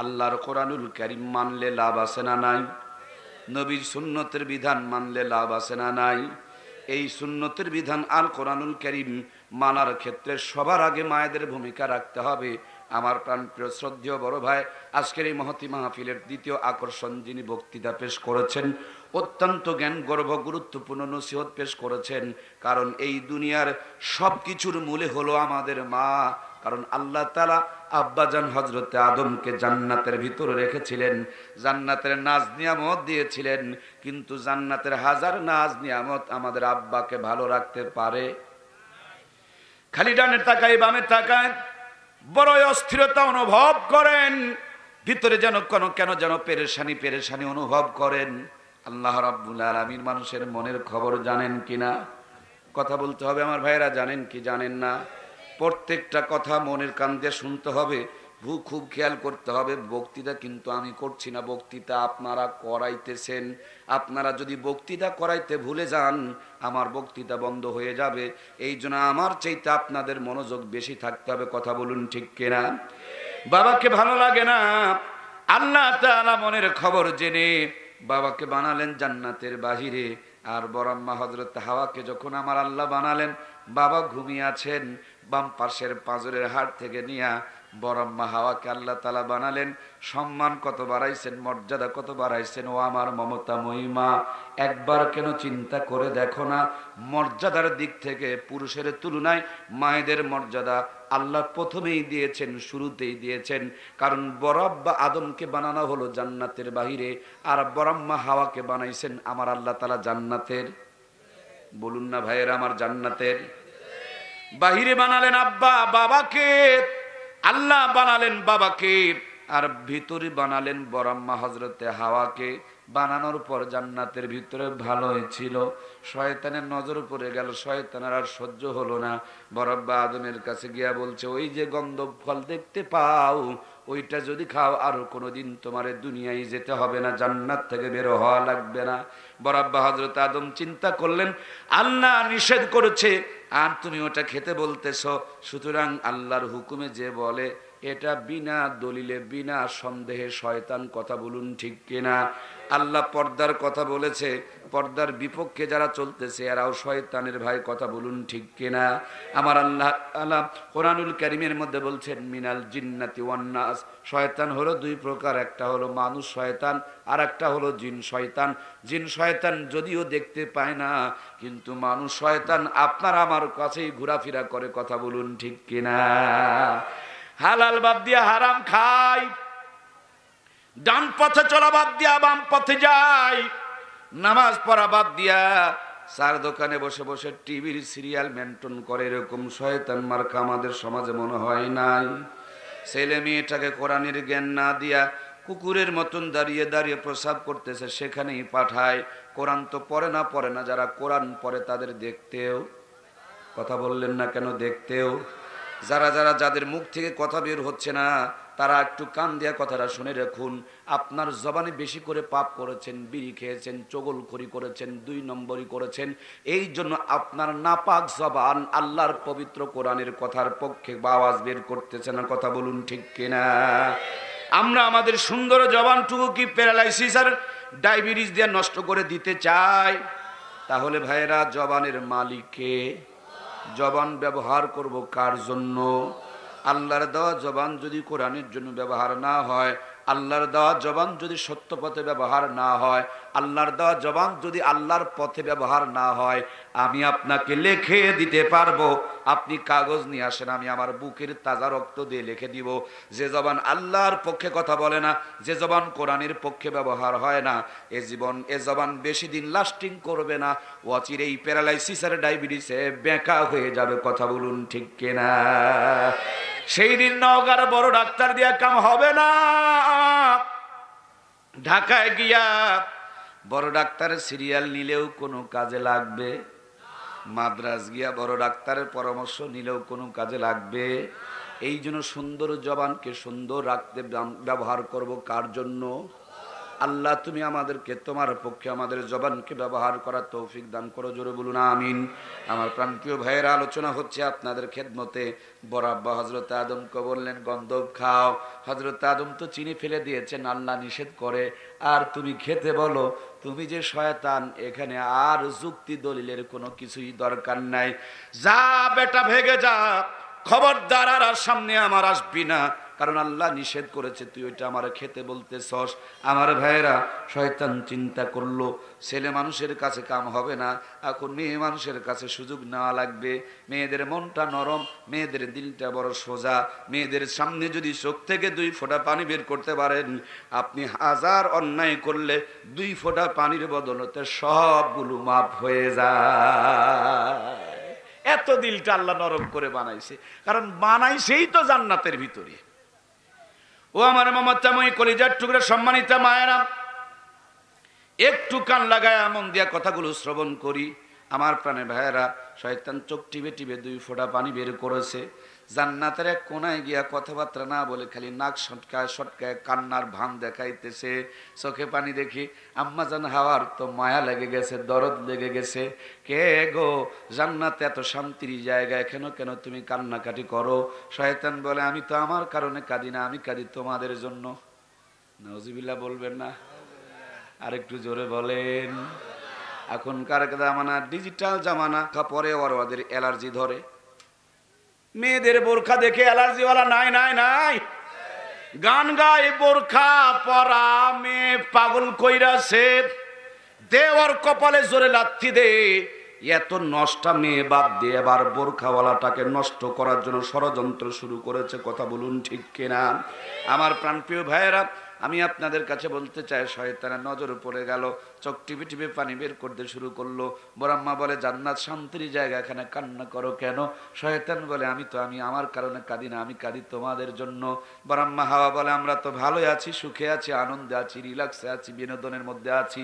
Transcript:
আল্লাহর কোরআনুল কারীম মানলে লাভ আছে না নাই? নবীর সুন্নতের বিধান মানলে লাভ আছে না নাই? এই সুন্নতের বিধান আল কোরআনুল কারীম মানার ক্ষেত্রে সবার আগে মায়েদের ভূমিকা রাখতে হবে। আমার প্রাণপ্রিয় শ্রদ্ধেয় বড় ভাই, আজকের এই মহতি মাহফিলের দ্বিতীয় আকর্ষণ যিনি বক্তৃতা পেশ করেছেন, অত্যন্ত জ্ঞান গর্ভ গুরুত্বপূর্ণ নসিহত পেশ করেছেন। কারণ এই দুনিয়ার সব কিছুর মূলে হলো আমাদের মা। কারণ আল্লাহ তাআলা আব্বাজান হযরতে আদমকে জান্নাতের ভিতরে রেখেছিলেন, জান্নাতের নাজ নিয়ামত দিয়েছিলেন, কিন্তু জান্নাতের হাজার নাজ নিয়ামত আমাদের আব্বাকে ভালো রাখতে পারে? খালি ডানে তাকায় বামে তাকায়, বড় অস্থিরতা অনুভব করেন, ভিতরে যেন কেন যেন পেরেশানি অনুভব করেন। আল্লাহ রাব্বুল আলামিন মানুষের মনের খবর জানেন কিনা? কথা বলতে হবে আমার ভাইরা, জানেন কি জানেন না? প্রত্যেকটা কথা মনের কান দিয়ে শুনতে হবে, খুব খেয়াল করতে হবে। বক্তৃতা কিন্তু আমি করছি না, বক্তৃতা আপনারা করাইতেছেন। আপনারা যদি বক্তৃতা করাইতে ভুলে যান, আমার বক্তৃতা বন্ধ হয়ে যাবে। এই জন্য আমার চাইতে আপনাদের মনোযোগ বেশি থাকতে হবে। কথা বলুন ঠিক কিনা? বাবাকে ভালো লাগে না? আল্লাহ তাআলা মনের খবর জেনে বাবাকে বানালেন জান্নাতের বাহিরে। আর বরাম্মা হযরত হাওয়াকে যখন আমার আল্লাহ বানালেন, বাবা ঘুমিয়ে আছেন, বাম পাশের পাঁজরের হাড় থেকে নিয়ে বরাম্মা হাওয়াকে আল্লাহ তাআলা বানালেন। সম্মান কত বাড়াইছেন, মর্যাদা কত বাড়াইছেন। ও আমার মমতাময়ী মা, একবার কেন চিন্তা করে দেখো না, মর্যাদার দিক থেকে পুরুষের তুলনায় মায়েদের মর্যাদা আল্লাহ প্রথমেই দিয়েছেন, শুরুতেই দিয়েছেন। কারণ বরাব্বা আদমকে বানানো হলো জান্নাতের বাহিরে, আর বরাম্মা হাওয়াকে বানাইছেন আমার আল্লাহ তাআলা জান্নাতের, বলুন না ভাইয়েরা আমার, জান্নাতের বাহিরে বানালেন আব্বা বাবাকে, আল্লাহ বানালেন বাবাকে, আর ভিতরে বানালেন বরাম্মা হযরতে হাওয়াকে। বানানোর পর জান্নাতের ভিতরে ভালোই ছিল, শয়তানের নজর পড়ে গেল, শয়তানের আর সহ্য হলো না। বরাব্বা আদমের কাছে গিয়া বলছে, ওই যে গন্ধব ফল দেখতে পাও, ওইটা যদি খাও আরো কোনোদিন তোমার দুনিয়ায় যেতে হবে না, জান্নাত থেকে বের হওয়া লাগবে না। বরাব্বা হযরত আদম চিন্তা করলেন, আল্লাহ নিষেধ করেছে আর তুমি ওটা খেতে বলতেছ, সুতরাং আল্লাহর হুকুমে যে বলে এটা বিনা দলিলে বিনা সন্দেহে শয়তান। কথা বলুন ঠিক কিনা? আল্লাহ পর্দার কথা বলেছে, পর্দার বিপক্ষে যারা চলতেছে এরাও শয়তানের ভাই। কথা বলুন ঠিক কিনা? আমার আল্লাহ তাআলা কোরআনুল কারীমের মধ্যে বলছেন, মিনাল জিন্নাতি ওয়ান নাস, শয়তান হলো দুই প্রকার, একটা হলো মানুষ শয়তান আর একটা হলো জিন শয়তান। জিন শয়তান যদিও দেখতে পায় না, কিন্তু মানুষ শয়তান আপনার আমার কাছেই ঘোরাফেরা করে। কথা বলুন ঠিক কিনা? হালাল বাদ দিয়া হারাম খায়, ডান পথে চলা বাদ দিয়া বাম পথে যায়, নামাজ পড়া বাদ দিয়া চার দোকানে বসে বসে টিভির সিরিয়াল মেনটেন করে। এরকম শয়তান মার্কা আমাদের সমাজে মনে হয় নাই? ছেলে মেয়েটাকে কোরআনের জ্ঞান না দিয়া কুকুরের মতন দাঁড়িয়ে দাঁড়িয়ে প্রসাব করতেছে, সেখানেই পাঠায়। কোরআন তো পড়ে না, যারা কোরআন পড়ে তাদের দেখতেও, কথা বললেন না কেন, দেখতেও যাদের মুখ থেকে কথা বের হচ্ছে না, তারা একটু কান দিয়া কথাটা শুনে রাখুন। আপনার জবানে বেশি করে পাপ করেছেন, বিড়ি খেয়েছেন, চগলখড়ি করেছেন, 2 নম্বরই করেছেন, এই জন্য আপনার নাপাক জবান আল্লাহর পবিত্র কোরআনের কথার পক্ষে আওয়াজ বের করতেছে না। কথা বলুন ঠিক কিনা? আমরা আমাদের সুন্দর জবানটুকু কি প্যারালাইসিস আর ডায়াবেটিস দিয়ে নষ্ট করে দিতে চাই? তাহলে ভাইয়েরা, জবানের মালিককে, জবান ব্যবহার করব কার জন্য? আল্লাহর দেওয়া জবান যদি কোরআনের জন্য ব্যবহার না হয়, আল্লাহর দেওয়া জবান যদি সত্য পথে ব্যবহার না হয়, আল্লাহর দেওয়া জবান যদি আল্লাহর পথে ব্যবহার না হয়, আমি আপনাকে লিখে দিতে পারবো। আপনি কাগজ নিয়ে আসেন, আমি আমার বুকের তাজা রক্ত দিয়ে লিখে দিব, যে জবান আল্লাহর পক্ষে কথা বলে না, যে জবান কোরআনের পক্ষে ব্যবহার হয় না, এ জবান বেশি দিন লাস্টিং করবে না, অচিরেই প্যারালাইসিস আর ডায়াবেটিসে বেঁকা হয়ে যাবে। কথা বলুন ঠিক কিনা? সেই দিন নওগাঁর বড় ডাক্তার দিয়া কাম হবে না। ঢাকায় গিয়া বড় ডাক্তারের সিরিয়াল নিলেও কোনো কাজে লাগবে, মাদ্রাজ গিয়া বড় ডাক্তারের পরামর্শ নিলেও কোনো কাজে লাগবে। এই জন্য সুন্দর জবানকে সুন্দর রাখতে ব্যবহার করব কার জন্য? আল্লাহ তুমি আমাদেরকে তোমার পক্ষে আমাদের জবানকে ব্যবহার করার তৌফিক দান করো, জোরে বলুন আমিন। আমার প্রাণপ্রিয় ভাইয়ের আলোচনা হচ্ছে আপনাদের খেদমতে। বড় আব্বা হযরত আদমকে বললেন গন্ধব খাও। হযরত আদম তো চিনি ফেলে দিয়েছেন, আল্লাহ নিষেধ করে, আর তুমি খেতে বলো। তুমি যে শয়তান, এখানে আর যুক্তি দলিলের কোনো কিছুই দরকার নাই। যা বেটা ভেগে যা, খবরদার আর সামনে আমার আসবি না, কারণ আল্লাহ নিষেধ করেছে, তুই ওইটা আমার খেতে বলতেছস। আমার ভাইয়েরা, শয়তান চিন্তা করলো ছেলে মানুষের কাছে কাম হবে না, এখন মেয়ে মানুষের কাছে সুযোগ নেওয়া লাগবে। মেয়েদের মনটা নরম, মেয়েদের দিলটা বড় সোজা। মেয়েদের সামনে যদি চোখ থেকে 2 ফোঁটা পানি বের করতে পারেন, আপনি হাজার অন্যায় করলে 2 ফোঁটা পানির বদলতে সবগুলো মাফ হয়ে যায়। এত দিলটা আল্লাহ নরম করে বানাইছে, কারণ বানাইছেই তো জান্নাতের ভিতরে। ও আমার মমতাময়ী কলিজার টুকরা সম্মানিতা মায়েরা, একটু কান লাগায় মন দিয়া কথাগুলো শ্রবণ করি। আমার প্রাণে ভাইয়েরা, শয়তান চোখ টিপে টিপে 2 ফোঁটা পানি বের করেছে। জান্নাতের এক কোনায় গিয়া কথাবার্তা না বলে খালি নাক সটকায় সটকায় কান্নার ভান দেখাইতেছে। চোখে পানি দেখি আম্মাজান হাওয়ার তো মায়া লেগে গেছে, দরদ লেগে গেছে। কে গো, জান্নাতে এত শান্তির জায়গায় কেন কেন তুমি কান্নাকাটি করো? শয়তান বলে আমি তো আমার কারণে কাঁদি না, আমি কাঁদি তোমাদের জন্য। নাউজুবিল্লাহ বলবেন না? আরেকটু জোরে বলেন। এখনকার জামানা ডিজিটাল জামানা, পরে ওদের অ্যালার্জি ধরে। মেয়েদের বোরখা দেখে অ্যালার্জিওয়ালা নাই নাই নাই, গান গায় বোরখা পরা মেয়ে পাগল কইরাছে। দেওয়ার কপালে জোরে লাথি দে। এত নষ্টা মেয়ে বাদ দিয়ে এবার বোরখাওয়ালাটাকে নষ্ট করার জন্য ষড়যন্ত্র শুরু করেছে। কথা বলুন ঠিক কিনা? আমার প্রাণপ্রিয় ভাইয়েরা, আমি আপনাদের কাছে বলতে চাই, শয়তানের নজর পড়ে গেল, চোখ টিপে টিপে পানি বের করতে শুরু করলো। বরাম্মা বলে জান্নাত শান্তির জায়গা, এখানে কান্না করো কেন? শয়তান বলে আমি আমার কারণে কাঁদি না, আমি কাঁদি তোমাদের জন্য। বরাম্মা হাওয়া বলে আমরা তো ভালোই আছি, সুখে আছি, আনন্দে আছি, রিল্যাক্সে আছি, বিনোদনের মধ্যে আছি।